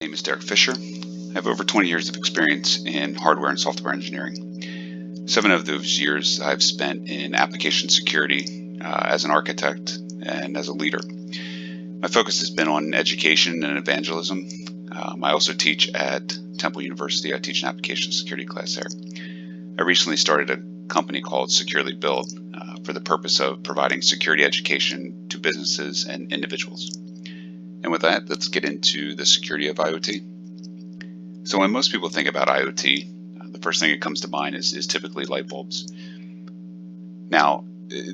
My name is Derek Fisher. I have over 20 years of experience in hardware and software engineering. 7 of those years I've spent in application security as an architect and as a leader. My focus has been on education and evangelism. I also teach at Temple University. I teach an application security class there. I recently started a company called Securely Built for the purpose of providing security education to businesses and individuals. And with that, let's get into the security of IoT. So when most people think about IoT, the first thing that comes to mind is typically light bulbs. Now,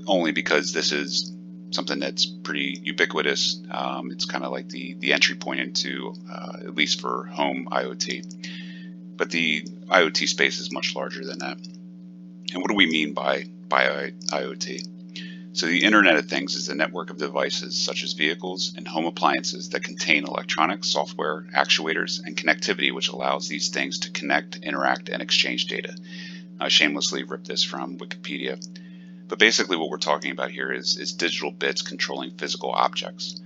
only because this is something that's pretty ubiquitous. It's kind of like the entry point into, at least for home IoT. But the IoT space is much larger than that. And what do we mean by IoT? So the Internet of Things is a network of devices such as vehicles and home appliances that contain electronics, software, actuators, and connectivity which allows these things to connect, interact, and exchange data. I shamelessly ripped this from Wikipedia. But basically what we're talking about here is digital bits controlling physical objects.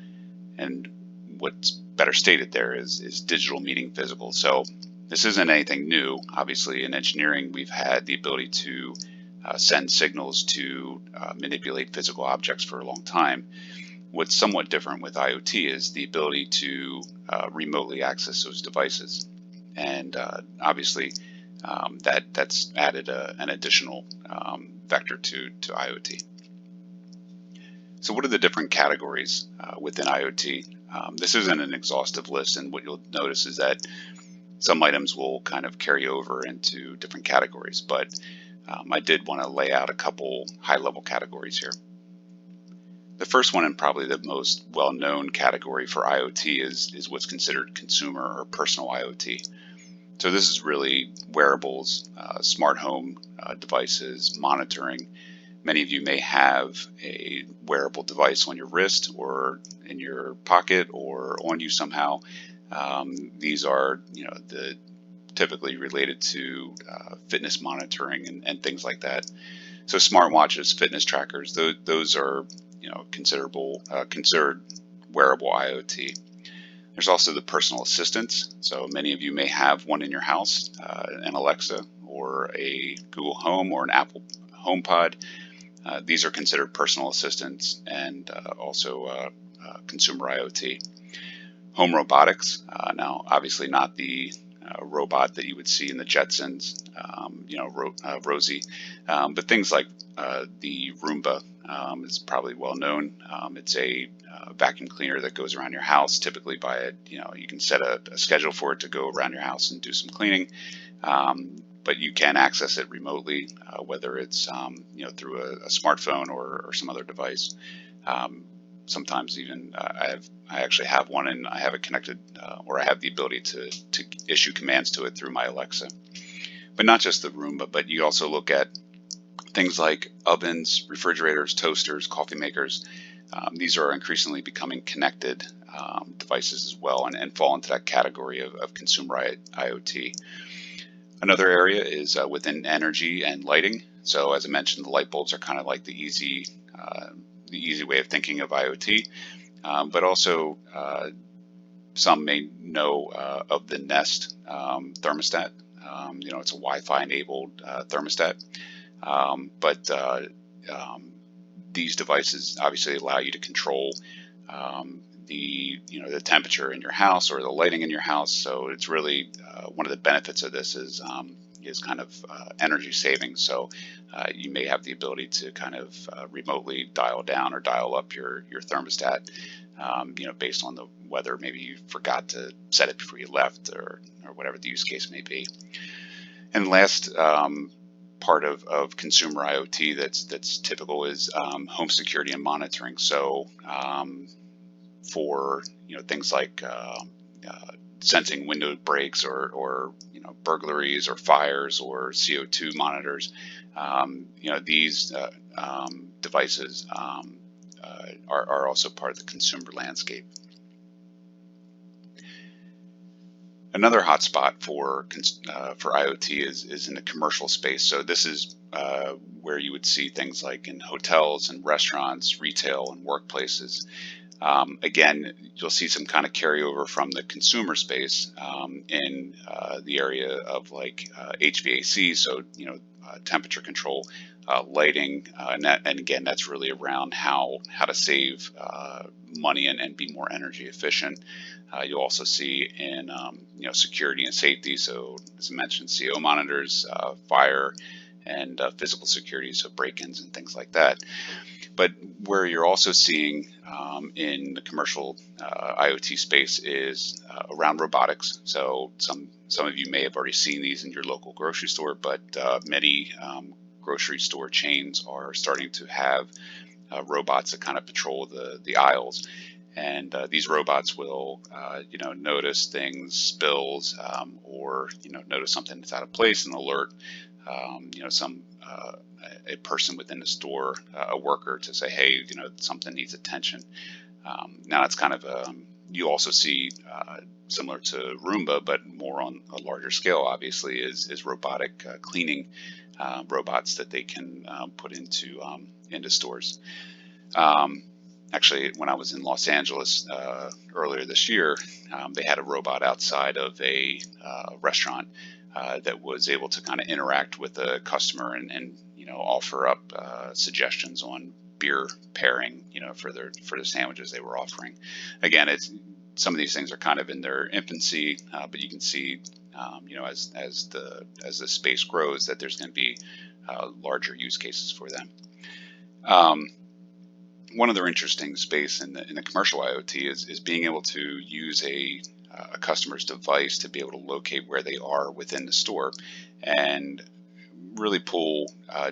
And what's better stated there is digital meaning physical. So this isn't anything new. Obviously in engineering we've had the ability to send signals to manipulate physical objects for a long time. What's somewhat different with IoT is the ability to remotely access those devices. And obviously that's added an additional vector to IoT. So what are the different categories within IoT? This isn't an exhaustive list, and what you'll notice is that some items will kind of carry over into different categories, but I did want to lay out a couple high-level categories here. The first one, and probably the most well-known category for IoT, is what's considered consumer or personal IoT. So this is really wearables, smart home devices, monitoring. Many of you may have a wearable device on your wrist or in your pocket or on you somehow. These are, typically related to fitness monitoring and things like that. So smartwatches, fitness trackers, those are considered wearable IoT. There's also the personal assistants. So many of you may have one in your house, an Alexa or a Google Home or an Apple HomePod. These are considered personal assistants and also consumer IoT. Home robotics, now obviously not the robot that you would see in the Jetsons, Rosie, but things like the Roomba is probably well known. It's a vacuum cleaner that goes around your house. Typically by you can set a schedule for it to go around your house and do some cleaning, but you can access it remotely, whether it's through a smartphone or some other device. Sometimes even I actually have one, and I have it connected, or I have the ability to issue commands to it through my Alexa. But not just the Roomba, but you also look at things like ovens, refrigerators, toasters, coffee makers. These are increasingly becoming connected devices as well, and fall into that category of consumer IoT. Another area is within energy and lighting. So as I mentioned, the light bulbs are kind of like the easy way of thinking of IoT, but also some may know of the Nest thermostat. It's a Wi-Fi enabled thermostat, but these devices obviously allow you to control the temperature in your house or the lighting in your house. So it's really one of the benefits of this is kind of energy saving. So you may have the ability to kind of remotely dial down or dial up your thermostat, based on the weather. Maybe you forgot to set it before you left, or whatever the use case may be. And last part of consumer IoT that's typical is home security and monitoring. So for things like sensing window breaks or burglaries or fires or CO2 monitors, these devices are also part of the consumer landscape. Another hotspot for IoT is in the commercial space. So this is where you would see things like in hotels and restaurants, retail and workplaces. Again, you'll see some kind of carryover from the consumer space in the area of like HVAC, so temperature control, lighting, and again, that's really around how to save money and be more energy efficient. You'll also see in security and safety, so as I mentioned, CO monitors, fire, and physical security, so break-ins and things like that. But where you're also seeing in the commercial IoT space is around robotics. So some of you may have already seen these in your local grocery store, but many grocery store chains are starting to have robots that kind of patrol the aisles. And these robots will, notice things, spills, or notice something that's out of place and alert, a person within the store, a worker, to say, hey, something needs attention. Now it's kind of you also see similar to Roomba, but more on a larger scale. Obviously, is robotic cleaning robots that they can put into stores. Actually, when I was in Los Angeles earlier this year, they had a robot outside of a restaurant that was able to kind of interact with the customer and offer up suggestions on beer pairing, for the sandwiches they were offering. Again, some of these things are kind of in their infancy, but you can see, as the space grows, that there's going to be larger use cases for them. One other interesting space in the commercial IoT is being able to use a customer's device to be able to locate where they are within the store and really pull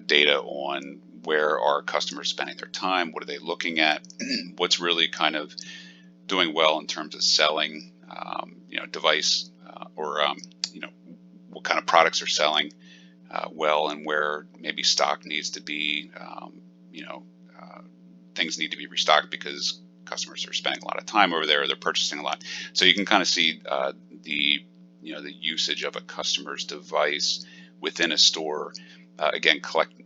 data on where are customers spending their time, what are they looking at, what's really kind of doing well in terms of selling, device, or what kind of products are selling well, and where maybe stock needs to be, things need to be restocked because customers are spending a lot of time over there, or they're purchasing a lot. So you can kind of see the usage of a customer's device within a store. Again,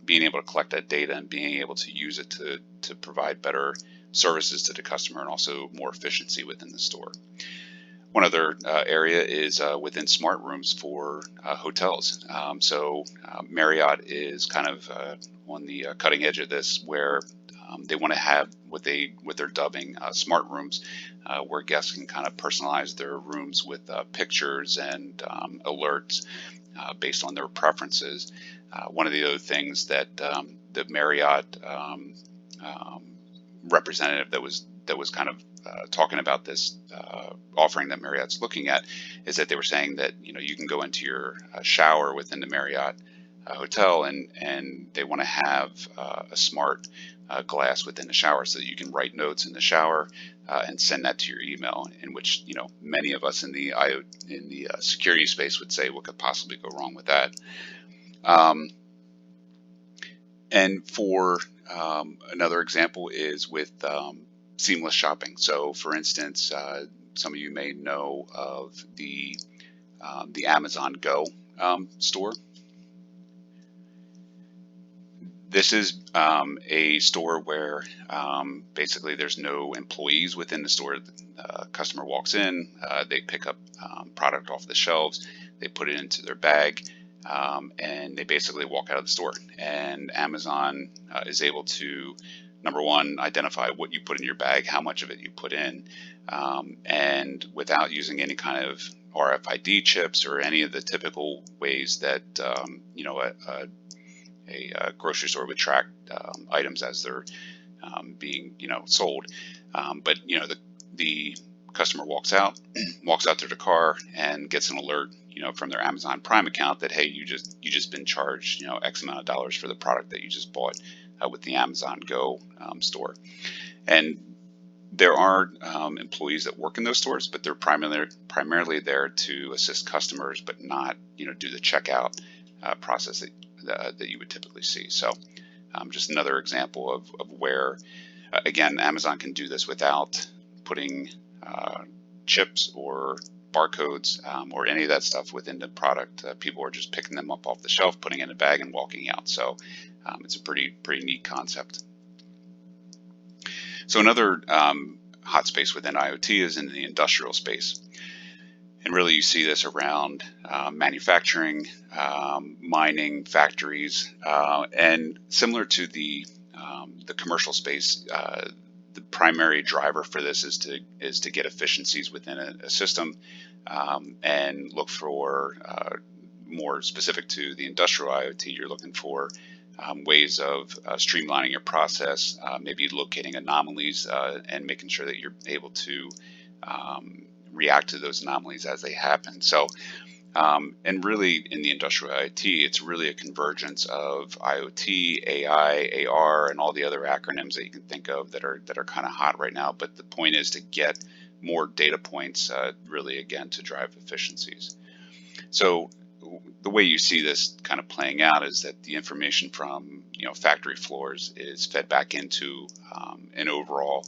being able to collect that data and being able to use it to provide better services to the customer and also more efficiency within the store. One other area is within smart rooms for hotels. So Marriott is kind of on the cutting edge of this, where they want to have what they're dubbing smart rooms, where guests can kind of personalize their rooms with pictures and alerts based on their preferences. One of the other things that the Marriott representative that was kind of talking about this offering that Marriott's looking at is that they were saying that you can go into your shower within the Marriott hotel and they want to have a smart glass within the shower so that you can write notes in the shower and send that to your email, in which many of us in the security space would say, what could possibly go wrong with that? And for another example is with seamless shopping. So for instance, some of you may know of the Amazon Go store. This is a store where basically there's no employees within the store. The customer walks in, they pick up product off the shelves, they put it into their bag, and they basically walk out of the store. And Amazon is able to, number one, identify what you put in your bag, how much of it you put in, and without using any kind of RFID chips or any of the typical ways that a grocery store would track items as they're being sold. But the customer walks out to the car and gets an alert from their Amazon Prime account that, hey, you just been charged X amount of dollars for the product that you just bought with the Amazon Go store. And there are employees that work in those stores, but they're primarily there to assist customers, but not do the checkout process that you would typically see. So just another example of where, again, Amazon can do this without putting chips or barcodes or any of that stuff within the product. People are just picking them up off the shelf, putting it in a bag, and walking out. So it's a pretty neat concept. So another hot space within IoT is in the industrial space. And really you see this around manufacturing, mining, factories, and similar to the commercial space, the primary driver for this is to get efficiencies within a system, and look for more specific to the industrial IoT. You're looking for ways of streamlining your process, maybe locating anomalies, and making sure that you're able to react to those anomalies as they happen. So, and really in the industrial IoT, it's really a convergence of IoT, AI, AR, and all the other acronyms that you can think of that are kind of hot right now. But the point is to get more data points, really again to drive efficiencies. So the way you see this kind of playing out is that the information from factory floors is fed back into an overall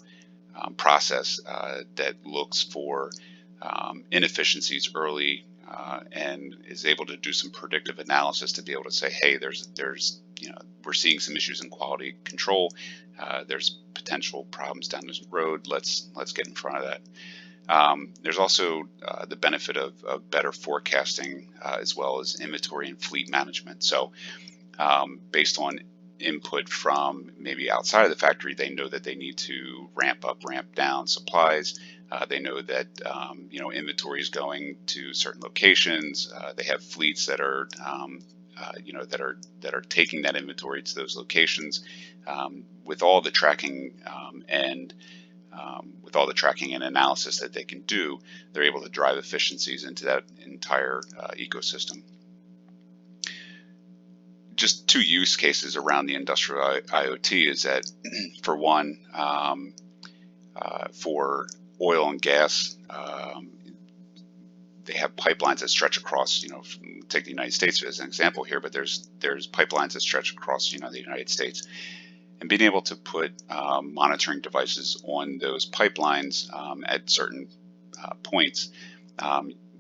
process that looks for inefficiencies early, and is able to do some predictive analysis to be able to say, hey, there's we're seeing some issues in quality control. There's potential problems down this road. Let's get in front of that. There's also the benefit of better forecasting, as well as inventory and fleet management. So based on input from maybe outside of the factory, they know that they need to ramp up, ramp down supplies. They know that inventory is going to certain locations. They have fleets that are that are taking that inventory to those locations. With all the tracking and analysis that they can do, they're able to drive efficiencies into that entire ecosystem. Just two use cases around the industrial IoT is that, for one, for oil and gas, they have pipelines that stretch across, take the United States as an example here, but there's pipelines that stretch across, the United States. And being able to put monitoring devices on those pipelines at certain points,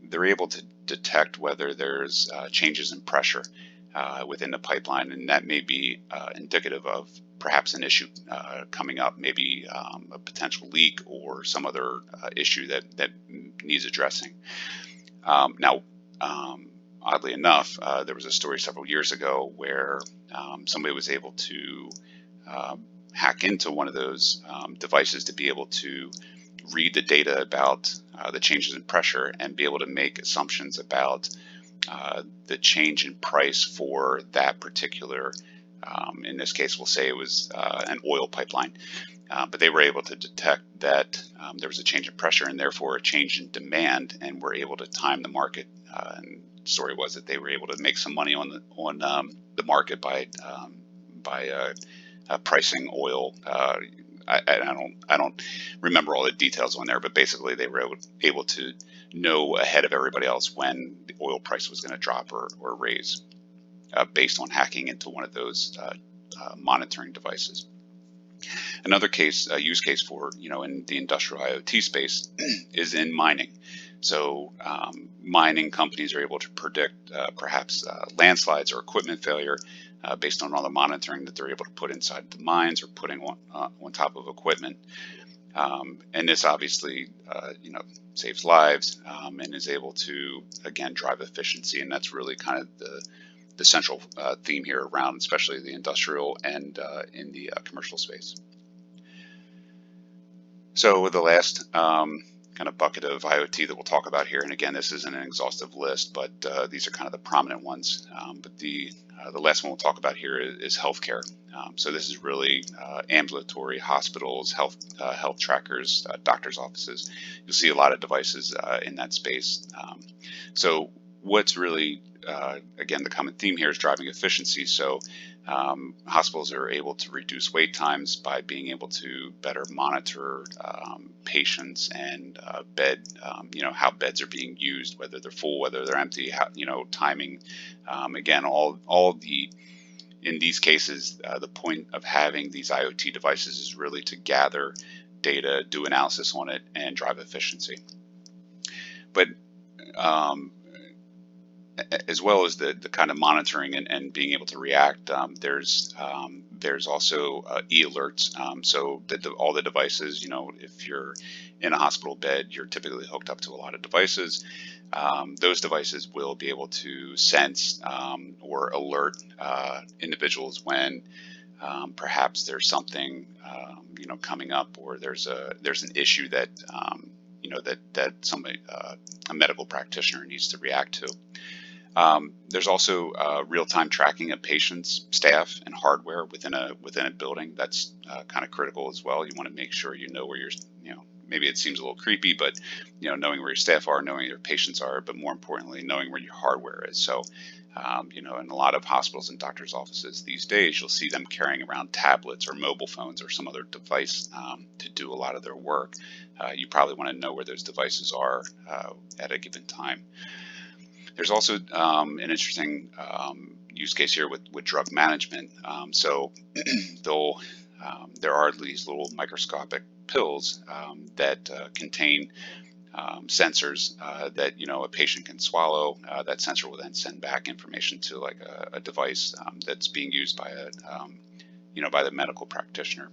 they're able to detect whether there's changes in pressure within the pipeline, and that may be indicative of perhaps an issue coming up, maybe a potential leak or some other issue that needs addressing. Now, oddly enough, there was a story several years ago where somebody was able to hack into one of those devices to be able to read the data about the changes in pressure and be able to make assumptions about the change in price for that particular, in this case, we'll say it was an oil pipeline. But they were able to detect that there was a change in pressure and therefore a change in demand, and were able to time the market. And the story was that they were able to make some money on the market by pricing oil. I don't remember all the details on there, but basically they were able to know ahead of everybody else when the oil price was going to drop or raise, based on hacking into one of those monitoring devices. Another use case for in the industrial IoT space is in mining. So mining companies are able to predict perhaps landslides or equipment failure based on all the monitoring that they're able to put inside the mines or putting on top of equipment. And this obviously saves lives and is able to, again, drive efficiency. And that's really kind of the central theme here around, especially the industrial and in the commercial space. So the last kind of bucket of IoT that we'll talk about here, and again, this isn't an exhaustive list, but these are kind of the prominent ones. But the last one we'll talk about here is healthcare. So this is really ambulatory hospitals, health trackers, doctors' offices. You'll see a lot of devices in that space. So what's really, again, the common theme here is driving efficiency. So hospitals are able to reduce wait times by being able to better monitor patients and how beds are being used, whether they're full, whether they're empty, timing. Again, in these cases, the point of having these IoT devices is really to gather data, do analysis on it, and drive efficiency. But as well as the kind of monitoring and being able to react, there's There's also e-alerts. So all the devices, if you're in a hospital bed, you're typically hooked up to a lot of devices. Those devices will be able to sense or alert individuals when perhaps there's something coming up, or there's an issue that that somebody, a medical practitioner, needs to react to. There's also real-time tracking of patients, staff, and hardware within a building. That's kind of critical as well. You want to make sure you know where maybe it seems a little creepy, but knowing where your staff are, knowing where your patients are, but more importantly, knowing where your hardware is. So, in a lot of hospitals and doctors' offices these days, you'll see them carrying around tablets or mobile phones or some other device to do a lot of their work. You probably want to know where those devices are at a given time. There's also an interesting use case here with drug management. So there are these little microscopic pills that contain sensors that a patient can swallow. That sensor will then send back information to like a device that's being used by by the medical practitioner.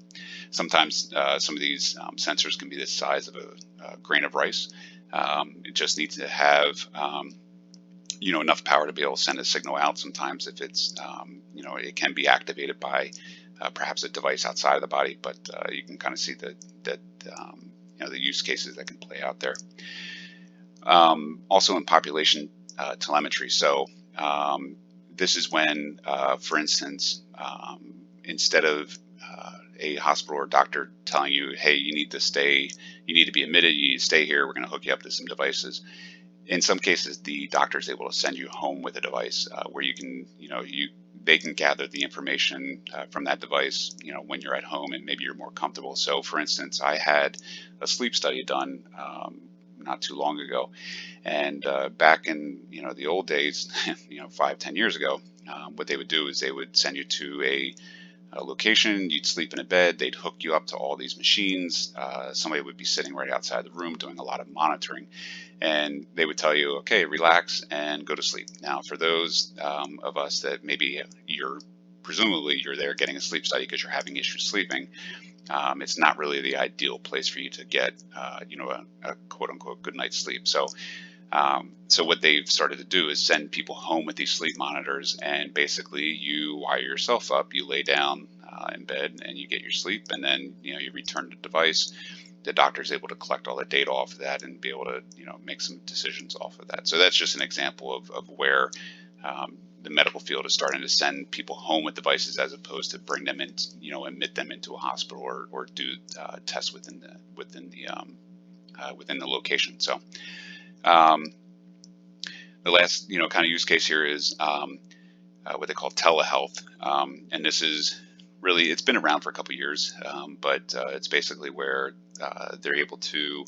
Sometimes some of these sensors can be the size of a grain of rice. It just needs to have enough power to be able to send a signal out. Sometimes if it's it can be activated by perhaps a device outside of the body, but you can kind of see that the use cases that can play out there. Also in population telemetry. So this is when, for instance, instead of a hospital or doctor telling you, hey, you need to be admitted, you need to stay here, we're going to hook you up to some devices. In some cases, the doctor is able to send you home with a device where you can, they can gather the information from that device, when you're at home and maybe you're more comfortable. So, for instance, I had a sleep study done not too long ago, and back in the old days, 5-10 years ago, what they would do is they would send you to a location, you'd sleep in a bed, they'd hook you up to all these machines, somebody would be sitting right outside the room doing a lot of monitoring, and they would tell you, okay, relax and go to sleep. Now, for those of us that maybe presumably you're there getting a sleep study because you're having issues sleeping, it's not really the ideal place for you to get a quote-unquote good night's sleep. So what they've started to do is send people home with these sleep monitors, and basically you wire yourself up, you lay down in bed and you get your sleep, and then you return the device. The doctor is able to collect all the data off of that and be able to make some decisions off of that. So that's just an example of where the medical field is starting to send people home with devices as opposed to bring them in, admit them into a hospital or do tests within the location. So. The last, kind of use case here is what they call telehealth, and this is really, it's been around for a couple of years, but it's basically where they're able to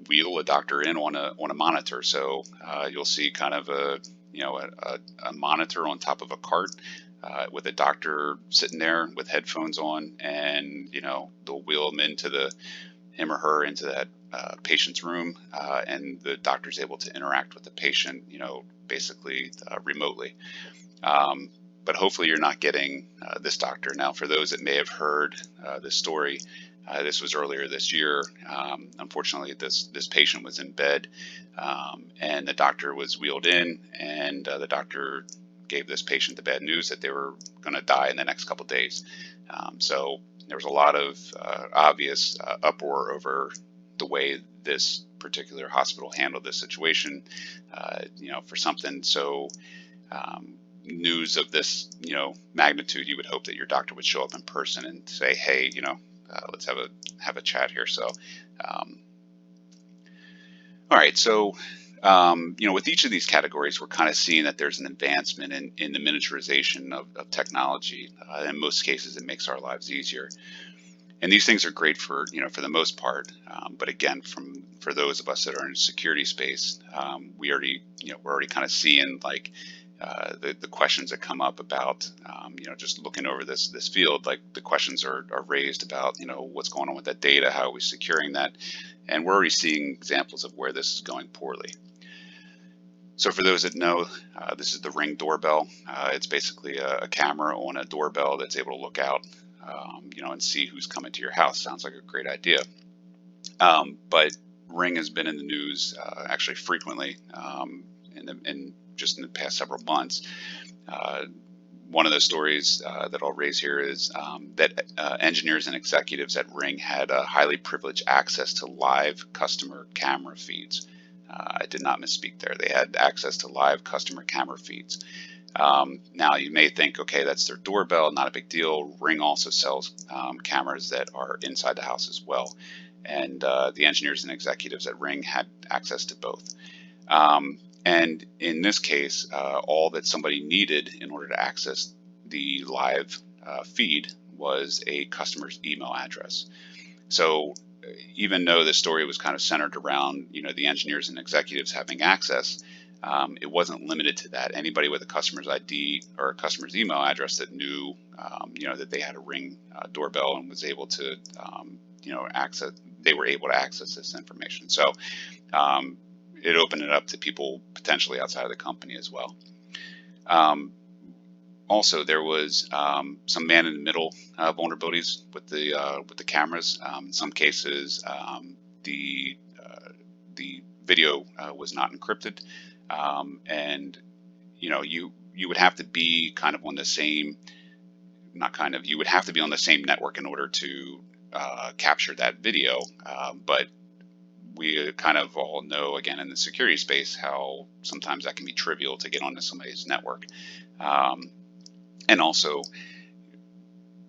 wheel a doctor in on a monitor. So you'll see kind of a monitor on top of a cart with a doctor sitting there with headphones on, and they'll wheel him or her into that patient's room, and the doctor's able to interact with the patient, basically remotely. But hopefully you're not getting this doctor. Now, for those that may have heard this story, this was earlier this year. Unfortunately, this patient was in bed, and the doctor was wheeled in, and the doctor gave this patient the bad news that they were going to die in the next couple of days. So there was a lot of obvious uproar over the way this particular hospital handled this situation. For something so news of this, magnitude, you would hope that your doctor would show up in person and say, hey, let's have a chat here. So, all right. So, with each of these categories, we're kind of seeing that there's an advancement in the miniaturization of technology. In most cases, it makes our lives easier. And these things are great for the most part. But again, for those of us that are in the security space, we're already kind of seeing like the questions that come up about, just looking over this field, like the questions are raised about, what's going on with that data, how are we securing that? And we're already seeing examples of where this is going poorly. So for those that know, this is the Ring doorbell. It's basically a camera on a doorbell that's able to look out, and see who's coming to your house. Sounds like a great idea. But Ring has been in the news actually frequently just in the past several months. One of the stories that I'll raise here is that engineers and executives at Ring had highly privileged access to live customer camera feeds. I did not misspeak there. They had access to live customer camera feeds. Now you may think, okay, that's their doorbell, not a big deal. Ring also sells cameras that are inside the house as well. And the engineers and executives at Ring had access to both. And in this case, all that somebody needed in order to access the live feed was a customer's email address. So even though the story was kind of centered around, the engineers and executives having access, it wasn't limited to that. Anybody with a customer's ID or a customer's email address that knew, that they had a Ring doorbell and was able to, they were able to access this information. So it opened it up to people potentially outside of the company as well. Also, there was some man-in-the-middle vulnerabilities with the cameras. In some cases, the video was not encrypted, and you would have to be kind of on the same, you would have to be on the same network in order to capture that video, but we kind of all know, again, in the security space, how sometimes that can be trivial to get onto somebody's network. And also,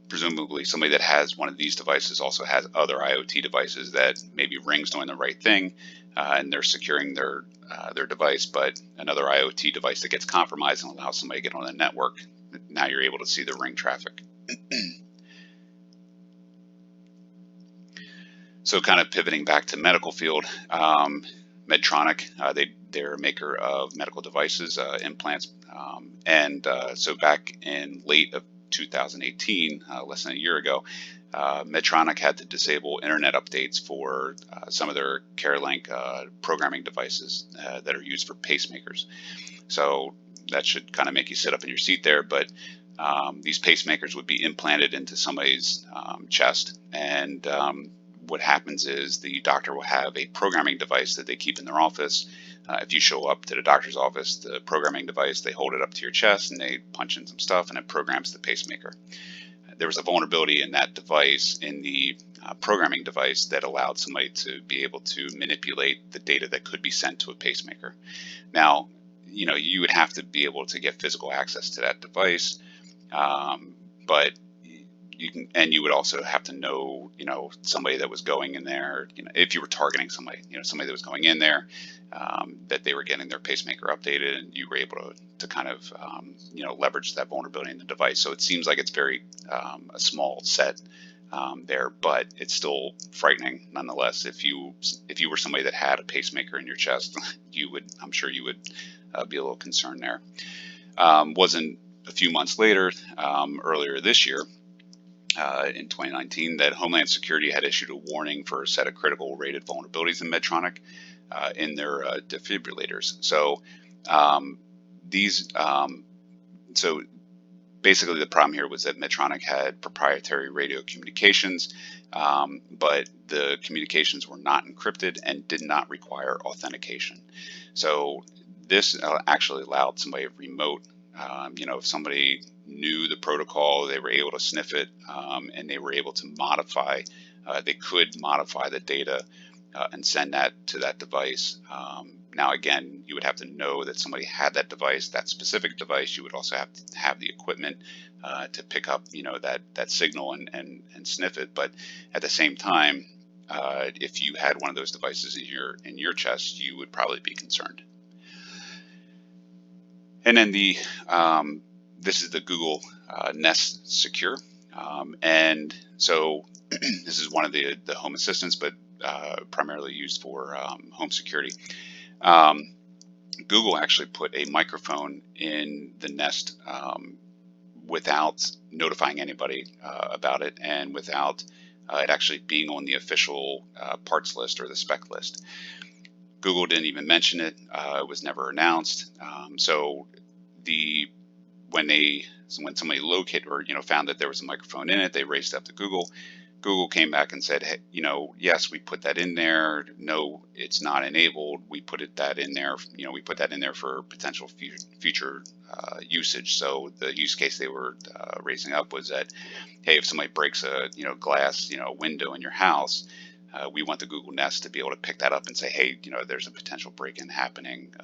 presumably, somebody that has one of these devices also has other IoT devices that maybe Ring's doing the right thing, and they're securing their device, but another IoT device that gets compromised and allows somebody to get on the network, now you're able to see the Ring traffic. So kind of pivoting back to medical field, Medtronic, they're a maker of medical devices, implants, and so back in late of 2018, less than a year ago, Medtronic had to disable internet updates for some of their CareLink programming devices that are used for pacemakers. So that should kind of make you sit up in your seat there, but these pacemakers would be implanted into somebody's chest, and what happens is the doctor will have a programming device that they keep in their office. If you show up to the doctor's office, the programming device, they hold it up to your chest and they punch in some stuff and it programs the pacemaker. There was a vulnerability in that device, in the programming device, that allowed somebody to be able to manipulate the data that could be sent to a pacemaker. Now, you would have to be able to get physical access to that device, but you would also have to know, somebody that was going in there, if you were targeting somebody, somebody that was going in there, that they were getting their pacemaker updated, and you were able to kind of, leverage that vulnerability in the device. So it seems like it's very a small set there, but it's still frightening nonetheless. If you were somebody that had a pacemaker in your chest, I'm sure you would be a little concerned there. Wasn't a few months later, earlier this year, in 2019, that Homeland Security had issued a warning for a set of critical rated vulnerabilities in Medtronic in their defibrillators. So so basically the problem here was that Medtronic had proprietary radio communications, but the communications were not encrypted and did not require authentication. So this actually allowed somebody remote, if somebody knew the protocol, they were able to sniff it, and they were able to modify, they could modify the data and send that to that device. Now, again, you would have to know that somebody had that device, that specific device. You would also have to have the equipment to pick up, that signal and sniff it. But at the same time, if you had one of those devices in your chest, you would probably be concerned. And then this is the Google Nest Secure, and so this is one of the home assistants, but primarily used for home security. Google actually put a microphone in the Nest without notifying anybody about it, and without it actually being on the official parts list or the spec list. Google didn't even mention it. It was never announced. So the when somebody located or found that there was a microphone in it, they raised it up to Google. Google came back and said, hey, yes, we put that in there. No, it's not enabled. We put that in there. We put that in there for potential future usage. So the use case they were raising up was that, hey, if somebody breaks a glass window in your house, we want the Google Nest to be able to pick that up and say, hey, there's a potential break-in happening.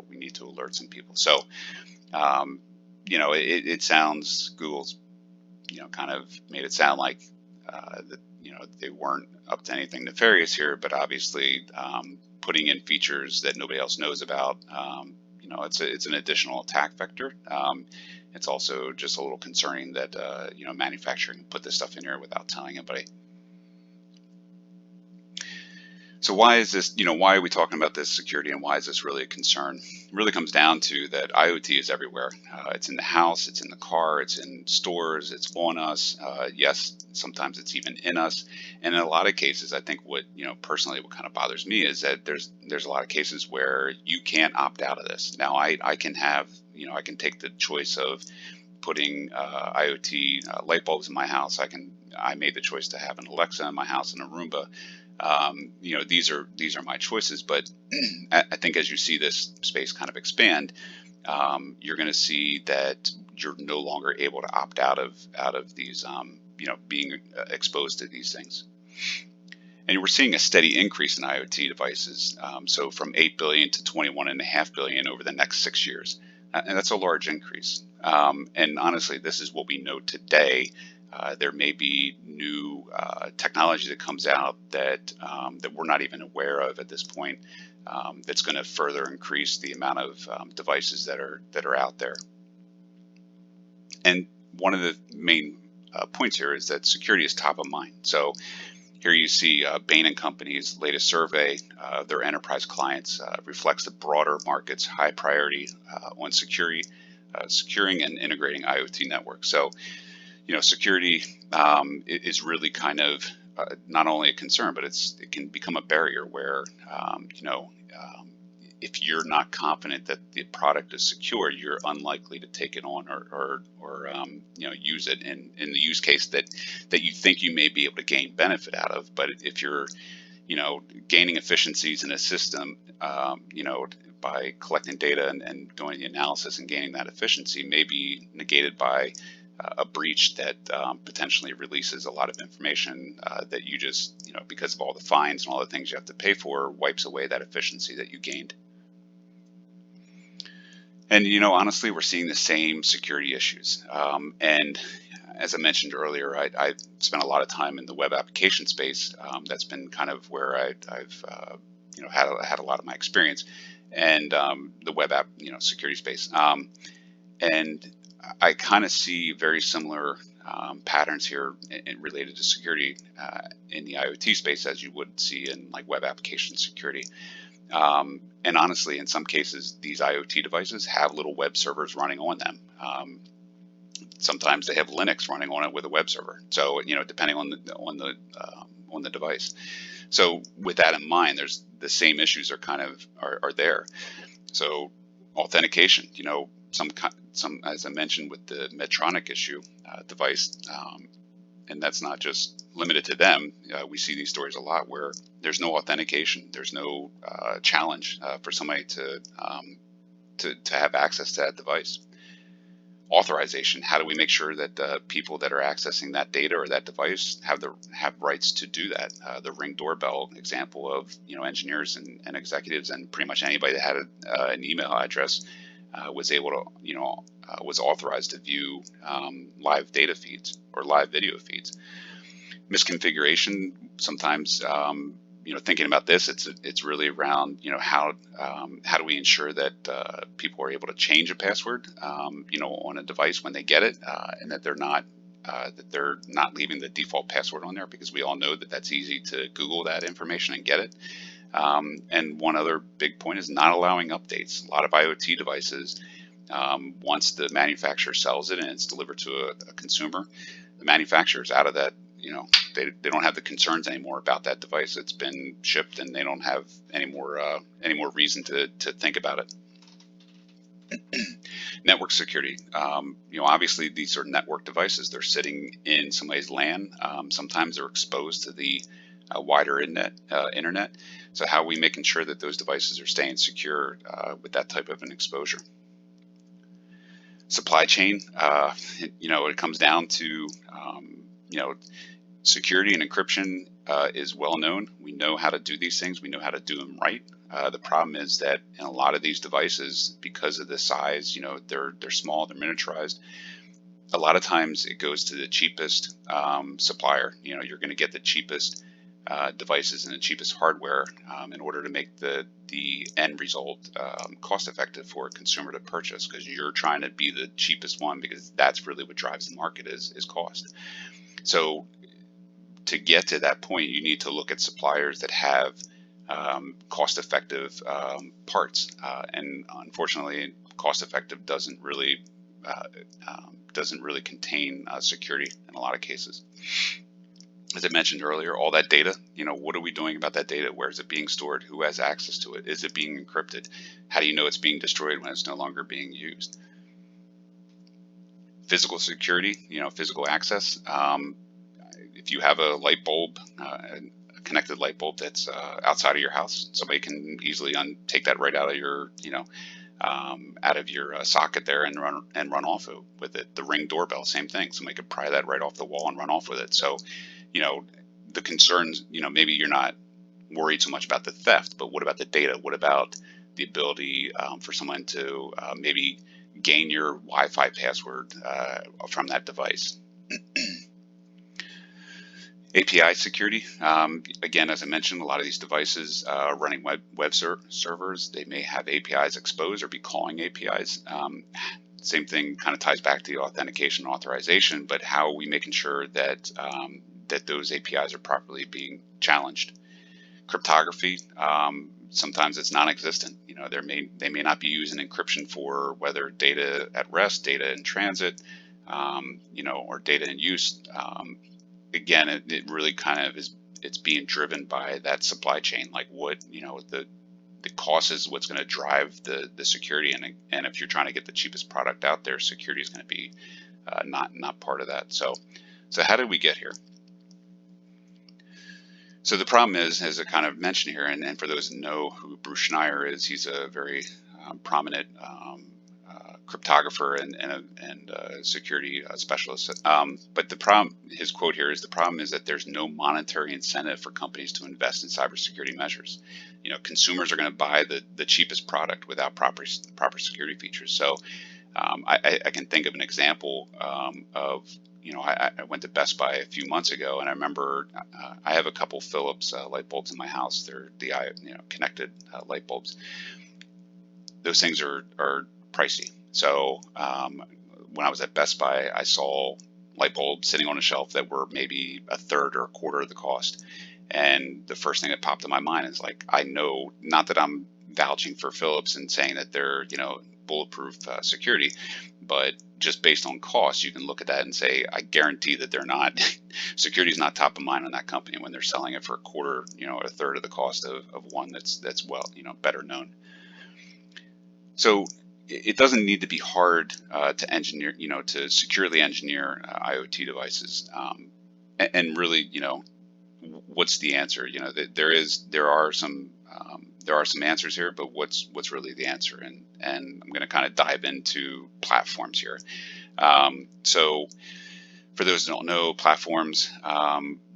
We need to alert some people. So, it sounds, Google's, kind of made it sound like that, they weren't up to anything nefarious here, but obviously putting in features that nobody else knows about, it's an additional attack vector. It's also just a little concerning that, manufacturing put this stuff in here without telling anybody. So why is this, why are we talking about this security, and why is this really a concern? It really comes down to that IoT is everywhere. It's in the house, it's in the car, it's in stores, it's on us. Yes, sometimes it's even in us. And in a lot of cases, I think what, personally what kind of bothers me is that there's a lot of cases where you can't opt out of this. Now I can have, I can take the choice of putting IoT light bulbs in my house. I made the choice to have an Alexa in my house and a Roomba. These are my choices, but I think as you see this space kind of expand, you're going to see that you're no longer able to opt out of these, being exposed to these things. And we're seeing a steady increase in IoT devices, so from 8 billion to 21.5 billion over the next 6 years, and that's a large increase. And honestly, this is what we know today. There may be new technology that comes out that we're not even aware of at this point. That's going to further increase the amount of devices that are out there. And one of the main points here is that security is top of mind. So here you see Bain & Company's latest survey. Their enterprise clients reflects the broader market's high priority on securing and integrating IoT networks. So security is really kind of not only a concern, but it can become a barrier where, if you're not confident that the product is secure, you're unlikely to take it on or use it in the use case that you think you may be able to gain benefit out of. But if you're, gaining efficiencies in a system, by collecting data and doing the analysis and gaining that efficiency may be negated by a breach that potentially releases a lot of information that you just, because of all the fines and all the things you have to pay for, wipes away that efficiency that you gained. And, honestly, we're seeing the same security issues. And as I mentioned earlier, I've spent a lot of time in the web application space. That's been kind of where I've had a lot of my experience, and the web app, security space. And I kind of see very similar patterns here related to security in the IoT space as you would see in like web application security. And honestly, in some cases, these IoT devices have little web servers running on them. Sometimes they have Linux running on it with a web server. So depending on the device. So with that in mind, there's the same issues are there. So authentication, some, as I mentioned with the Medtronic issue device, and that's not just limited to them. We see these stories a lot where there's no authentication, there's no challenge for somebody to have access to that device. Authorization: how do we make sure that people that are accessing that data or that device have rights to do that? The Ring doorbell example of engineers and executives and pretty much anybody that had an email address was able to was authorized to view live data feeds or live video feeds. Misconfiguration: sometimes thinking about this, it's really around how do we ensure that people are able to change a password on a device when they get it, and that they're not leaving the default password on there, because we all know that that's easy to Google that information and get it. And one other big point is not allowing updates. A lot of IoT devices, once the manufacturer sells it and it's delivered to a consumer, the manufacturer is out of that they don't have the concerns anymore about that device. It's been shipped, and they don't have any more reason to think about it. Network security. Obviously these are network devices. They're sitting in somebody's LAN. Sometimes they're exposed to the wider internet. So how are we making sure that those devices are staying secure with that type of an exposure? Supply chain. It comes down to security and encryption is well known. We know how to do these things. We know how to do them right. The problem is that in a lot of these devices, because of the size, they're small, they're miniaturized. A lot of times it goes to the cheapest supplier. You're going to get the cheapest devices and the cheapest hardware in order to make the end result cost effective for a consumer to purchase, because you're trying to be the cheapest one, because that's really what drives the market is cost. So to get to that point, you need to look at suppliers that have cost-effective parts, and unfortunately, cost-effective doesn't really contain security in a lot of cases. As I mentioned earlier, all that data, what are we doing about that data? Where is it being stored? Who has access to it? Is it being encrypted? How do you know it's being destroyed when it's no longer being used? Physical security, physical access. If you have a light bulb, a connected light bulb that's outside of your house, somebody can easily take that right out of your, out of your socket there and run off with it. The Ring doorbell, same thing. Somebody could pry that right off the wall and run off with it. So, the concerns, maybe you're not worried so much about the theft, but what about the data? What about the ability for someone to maybe gain your Wi-Fi password from that device? API security. Again, as I mentioned, a lot of these devices running web servers, they may have APIs exposed or be calling APIs. Same thing kind of ties back to the authentication and authorization, but how are we making sure that that those APIs are properly being challenged? Cryptography. Sometimes it's non-existent. They may not be using encryption for whether data at rest, data in transit, or data in use. Again, it really kind of it's being driven by that supply chain, like what, the cost is what's going to drive the security. And if you're trying to get the cheapest product out there, security is going to be not part of that. So how did we get here? So the problem is, as I kind of mentioned here, and for those that know who Bruce Schneier is, he's a very prominent cryptographer and security specialist. But his quote here is, the problem is that there's no monetary incentive for companies to invest in cybersecurity measures. Consumers are going to buy the cheapest product without proper security features. So I can think of an example of, I went to Best Buy a few months ago, and I remember I have a couple Philips light bulbs in my house. They're the connected light bulbs. Those things are pricey. So when I was at Best Buy, I saw light bulbs sitting on a shelf that were maybe a third or a quarter of the cost. And the first thing that popped in my mind is, like, I know, not that I'm vouching for Philips and saying that they're, bulletproof security, but just based on cost, you can look at that and say, I guarantee that they're not, security is not top of mind on that company when they're selling it for a quarter, a third of the cost of one that's well, better known. So it doesn't need to be hard to engineer, to securely engineer IoT devices. And really, what's the answer? There are some answers here, but what's really the answer? And I'm going to kind of dive into platforms here. So for those who don't know, platforms,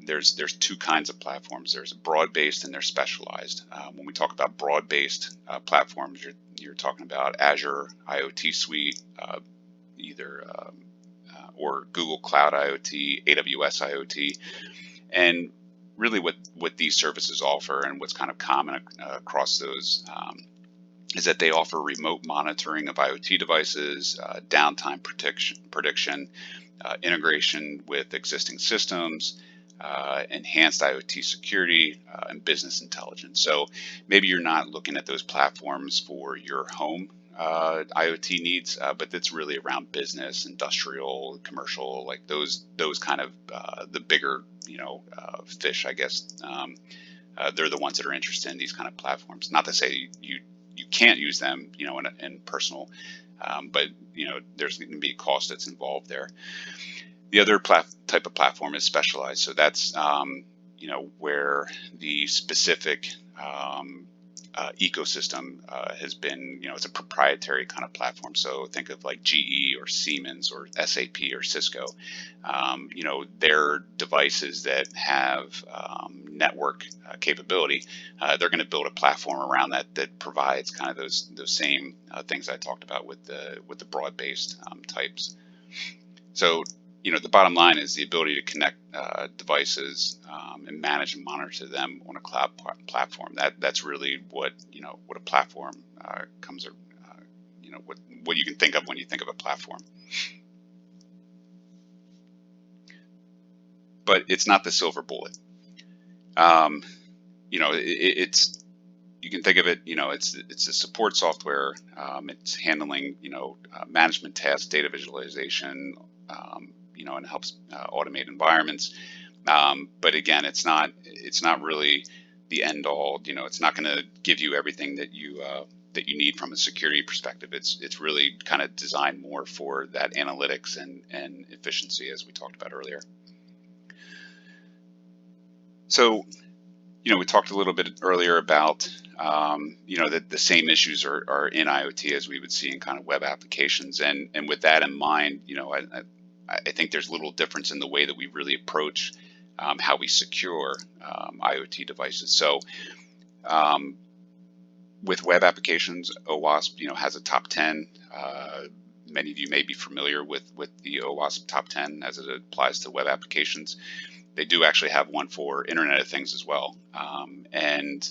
there's two kinds of platforms. There's broad-based and there's specialized. When we talk about broad-based platforms, you're talking about Azure IoT Suite, or Google Cloud IoT, AWS IoT, and really what these services offer and what's kind of common across those is that they offer remote monitoring of IoT devices, downtime prediction, integration with existing systems, enhanced IoT security, and business intelligence. So maybe you're not looking at those platforms for your home. IoT needs, but it's really around business, industrial, commercial, like those kind of the bigger fish, I guess. They're the ones that are interested in these kind of platforms. Not to say you can't use them, in personal, but there's going to be a cost that's involved there. The other type of platform is specialized. So that's where the specific ecosystem has been, it's a proprietary kind of platform. So think of like GE or Siemens or SAP or Cisco. Their devices that have network capability, they're going to build a platform around that provides kind of those same things I talked about with the broad-based types. So the bottom line is the ability to connect devices and manage and monitor them on a cloud platform. That's really what a platform comes, what you can think of when you think of a platform. But it's not the silver bullet. It's you can think of it. It's a support software. It's handling management tasks, data visualization. And helps automate environments. But again, it's not really the end all. It's not going to give you everything that you need from a security perspective. It's really kind of designed more for that analytics and efficiency, as we talked about earlier. So, we talked a little bit earlier about that the same issues are in IoT as we would see in kind of web applications, and with that in mind, I think there's little difference in the way that we really approach how we secure IoT devices. So with web applications, OWASP has a top 10. Many of you may be familiar with the OWASP top 10 as it applies to web applications. They do actually have one for Internet of Things as well. And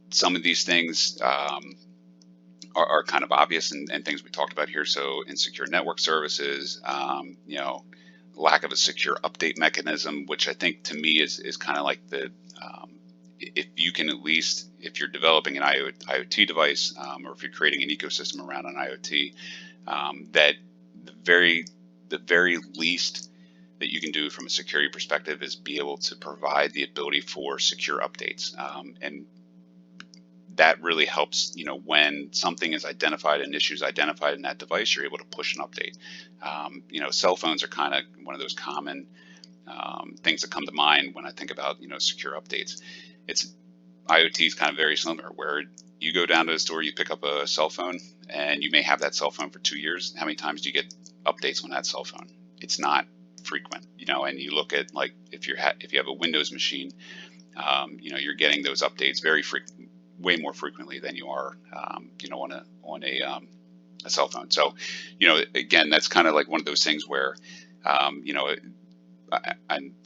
some of these things are kind of obvious and things we talked about here. So insecure network services, lack of a secure update mechanism, which I think to me is kind of like if you can at least, if you're developing an IoT device or if you're creating an ecosystem around an IoT, that the very least that you can do from a security perspective is be able to provide the ability for secure updates. And that really helps, when something is identified, an issue is identified in that device, you're able to push an update. Cell phones are kind of one of those common things that come to mind when I think about, secure updates. IoT is kind of very similar, where you go down to the store, you pick up a cell phone, and you may have that cell phone for 2 years. How many times do you get updates on that cell phone? It's not frequent, and you look at, like, if you have a Windows machine, you're getting those updates way more frequently than you are, on a cell phone. So, again, that's kind of like one of those things where, I'm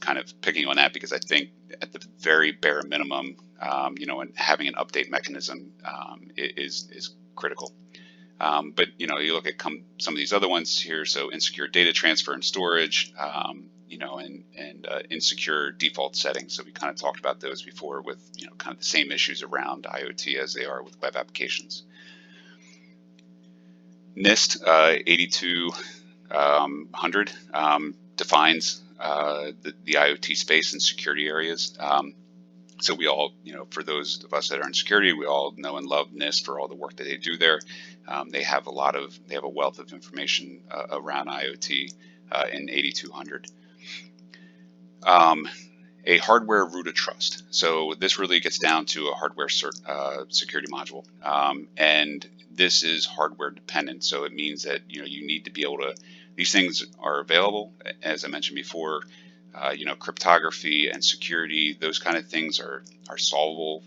kind of picking on that because I think at the very bare minimum, and having an update mechanism is critical. But you look at some of these other ones here. So insecure data transfer and storage, and insecure default settings. So we kind of talked about those before with kind of the same issues around IoT as they are with web applications. NIST 8200 defines the IoT space and security areas. So we all, for those of us that are in security, we all know and love NIST for all the work that they do there. They have a wealth of information around IoT in 8200. A hardware root of trust. So this really gets down to a hardware security module, and this is hardware dependent. So it means that you need to be able to. These things are available, as I mentioned before. Cryptography and security, those kind of things are solvable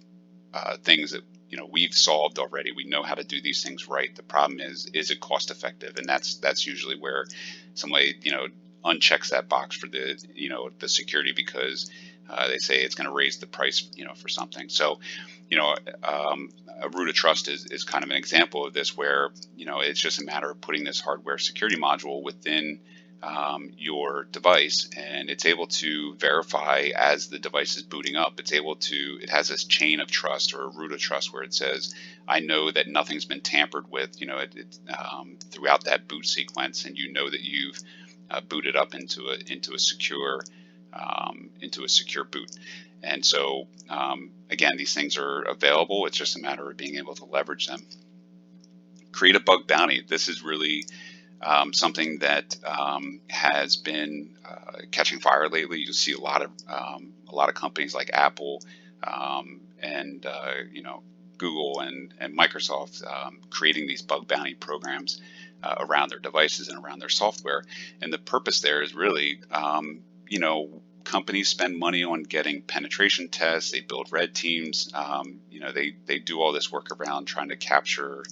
things that we've solved already. We know how to do these things right. The problem is it cost effective, and that's usually where somebody unchecks that box for the security because they say it's going to raise the price for something. So a root of trust is kind of an example of this, where it's just a matter of putting this hardware security module within your device, and it's able to verify as the device is booting up. It has this chain of trust or a root of trust where it says, I know that nothing's been tampered with, throughout that boot sequence, and you know that you've booted up into a secure boot. And so again, these things are available. It's just a matter of being able to leverage them. Create a bug bounty. This is really something that has been catching fire lately. You see a lot of companies like Apple and Google and Microsoft creating these bug bounty programs around their devices and around their software. And the purpose there is really, companies spend money on getting penetration tests. They build red teams. They do all this work around trying to capture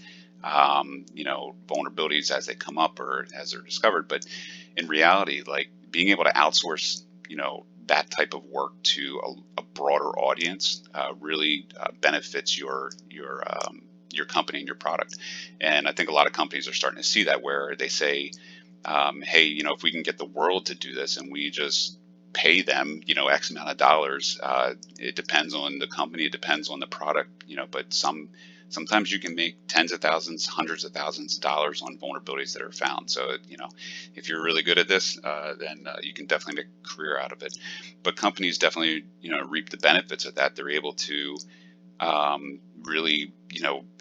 vulnerabilities as they come up or as they're discovered. But in reality, like being able to outsource, that type of work to a broader audience really benefits your company and your product. And I think a lot of companies are starting to see that, where they say, hey, if we can get the world to do this and we just pay them, X amount of dollars, it depends on the company, it depends on the product, but sometimes you can make tens of thousands, hundreds of thousands of dollars on vulnerabilities that are found. So, if you're really good at this, then you can definitely make a career out of it. But companies definitely, reap the benefits of that. They're able to really,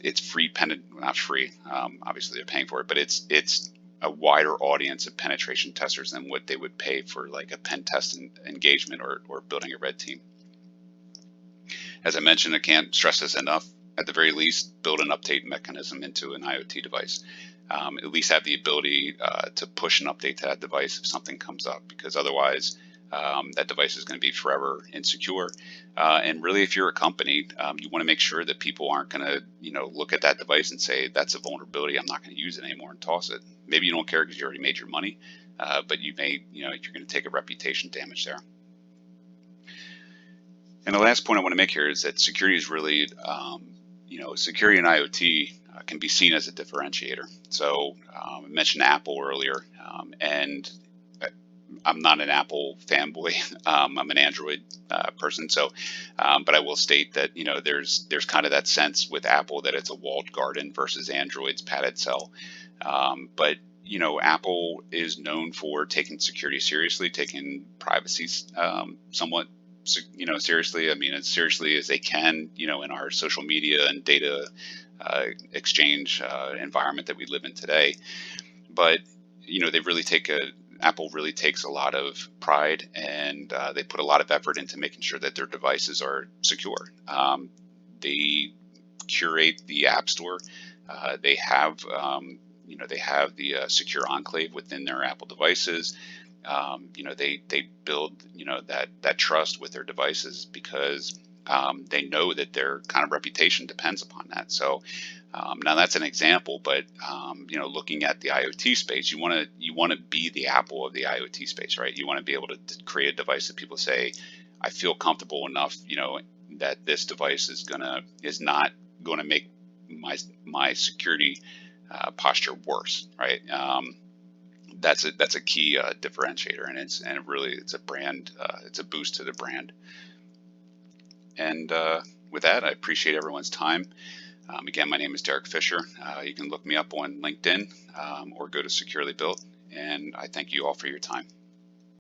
it's free, not free. Obviously, they're paying for it, but it's a wider audience of penetration testers than what they would pay for like a pen test engagement or building a red team. As I mentioned, I can't stress this enough. At the very least, build an update mechanism into an IoT device. At least have the ability to push an update to that device if something comes up, because otherwise that device is going to be forever insecure. And really, if you're a company, you want to make sure that people aren't going to, look at that device and say, that's a vulnerability, I'm not going to use it anymore, and toss it. Maybe you don't care because you already made your money, but you may, you're going to take a reputation damage there. And the last point I want to make here is that security is really, security in IoT can be seen as a differentiator. So I mentioned Apple earlier, and I'm not an Apple fanboy. I'm an Android person. So, but I will state that there's kind of that sense with Apple that it's a walled garden versus Android's padded cell. But Apple is known for taking security seriously, taking privacy somewhat seriously. I mean, as seriously as they can, in our social media and data exchange environment that we live in today. But they really Apple really takes a lot of pride, and they put a lot of effort into making sure that their devices are secure. They curate the App Store. They have the secure enclave within their Apple devices. They build that trust with their devices because they know that their kind of reputation depends upon that. So now that's an example, but looking at the IoT space, you want to be the Apple of the IoT space, right? You want to be able to create a device that people say, I feel comfortable enough, that this device is not going to make my security posture worse, right? That's a key differentiator, and it's a brand, it's a boost to the brand. And with that, I appreciate everyone's time. Again, my name is Derek Fisher. You can look me up on LinkedIn or go to Securely Built, and I thank you all for your time.